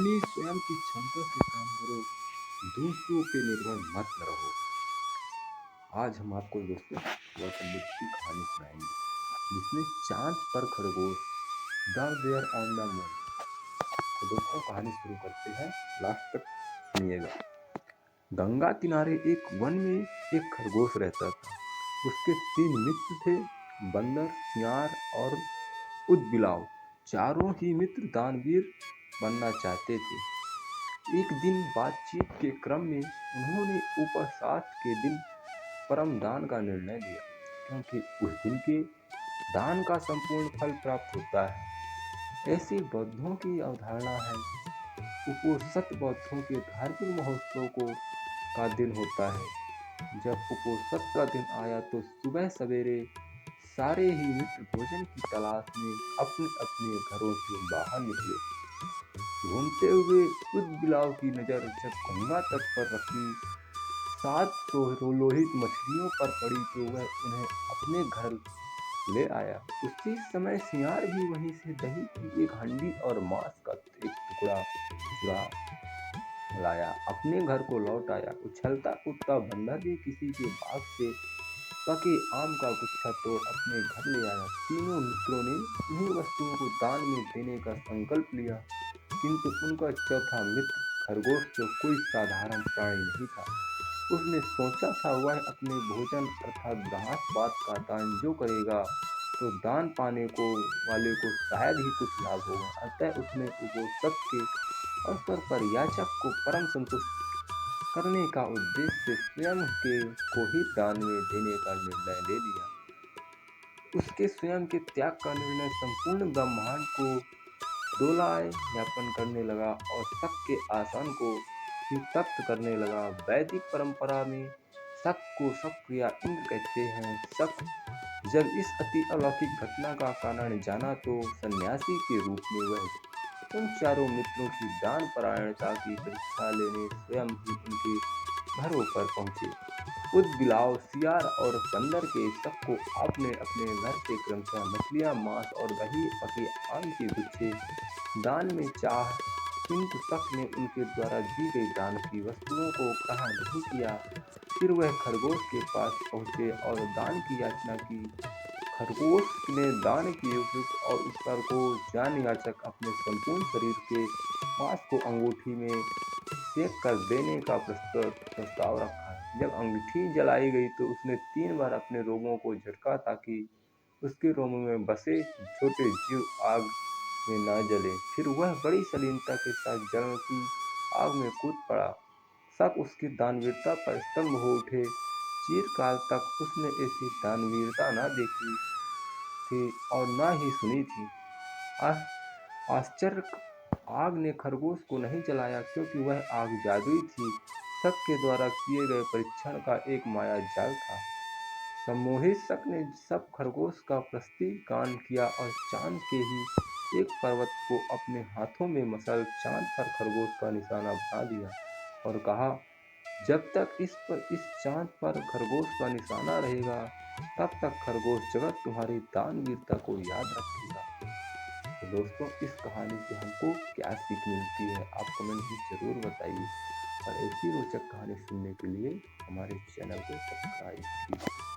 अपनी स्वयं की क्षमता से काम करो, दूसरों पे निर्भर मत रहो। आज हम आपको दोस्तों गौतम बुद्ध की कहानी सुनाएंगे जिसमें चांद पर खरगोश, the bear on the moon. तो दोस्तों कहानी शुरू करते हैं, लास्ट तक सुनिएगा। गंगा किनारे एक वन में एक खरगोश रहता था। उसके 3 मित्र थे, बंदर, सियार और उदबिलाव। चारों ही मित्र दानवीर बनना चाहते थे। एक दिन बातचीत के क्रम में उन्होंने उपवास के दिन परम दान का निर्णय लिया, क्योंकि उस दिन के दान का संपूर्ण फल प्राप्त होता है। ऐसी बौद्धों की अवधारणा है। उपोषित बौद्धों के धार्मिक महोत्सव का दिन होता है। जब उपोषित का दिन आया तो सुबह सवेरे सारे ही मित्र भोजन की तलाश में अपने अपने घरों से बाहर निकले। घूमते हुए उदबिलाव की नजर जब गंगा तट पर रखी 7 लोहित मछलियों पर पड़ी तो वह उन्हें अपने घर ले आया। उसी समय सियार भी वहीं से दही की एक हंडी और मांस का एक टुकड़ा चुरा लाया, अपने घर को लौट आया। उछलता कूदता बंदर भी किसी के बाग से पके आम का गुच्छा तोड़ अपने घर ले आया। तीनों मित्रों ने उन्हीं वस्तुओं को दान में देने का संकल्प लिया, किंतु उनका चौथा मित्र खरगोश जो कोई साधारण प्राणी नहीं था। उसने सोचा था वह अपने भोजन अर्थात घास पात का दान जो करेगा तो दान पाने को वाले को शायद ही कुछ लाभ होगा। अतः उसने उपोषित के अवसर पर याचक को परम संतुष्ट करने का उद्देश्य से स्वयं के को ही दान में देने का निर्णय ले लिया। उसके स्वयं के त्याग का निर्णय संपूर्ण ब्रह्मांड को दोलायमान करने लगा और शक के आसन को ही तप्त करने लगा। वैदिक परंपरा में शक को शक या इंद्र कहते हैं। शक जब इस अति अलौकिक घटना का कारण जाना तो सन्यासी के रूप में वह उन चारों मित्रों की दान परायणता की परीक्षा लेने स्वयं ही उनके घरों पर पहुंचे। उदबिलाव, सियार और बंदर के शक को आपने अपने घर से क्रमशः मछलियां, मांस और दही पके आम के गुच्छे दान में चाह, किंतु शक ने उनके द्वारा दी गई दान की वस्तुओं को ग्रहण नहीं किया। फिर वह खरगोश के पास पहुंचे और दान की याचना की। खरगोश ने दान की उपयुक्त और उत्तर को जान याचक अपने संपूर्ण शरीर के मांस को अंगूठी में सेक कर देने का प्रस्ताव रखा। जब अंगूठी जलाई गई तो उसने 3 बार अपने रोमों को झटका ताकि उसके रोमों में बसे छोटे जीव आग में न जले। फिर वह बड़ी शालीनता के साथ जलती आग में कूद पड़ा। शक उसकी दानवीरता पर स्तंभ हो उठे। चिरकाल तक उसने ऐसी दानवीरता न देखी थी और न ही सुनी थी। आश्चर्य, आग ने खरगोश को नहीं जलाया क्योंकि वह आग जादुई थी। शक के द्वारा किए गए परीक्षण का एक माया जाल था। सम्मोहित शक ने सब खरगोश का प्रस्तीकान किया और चांद के ही एक पर्वत को अपने हाथों में मसल चांद पर खरगोश का निशाना बना दिया और कहा, जब तक इस चांद पर खरगोश का निशाना रहेगा तब तक खरगोश जगत तुम्हारी दानवीरता को याद रखेगा। तो दोस्तों इस कहानी से हमको क्या सीख मिलती है आप कमेंट में ज़रूर बताइए और ऐसी रोचक कहानी सुनने के लिए हमारे चैनल को सब्सक्राइब कीजिए।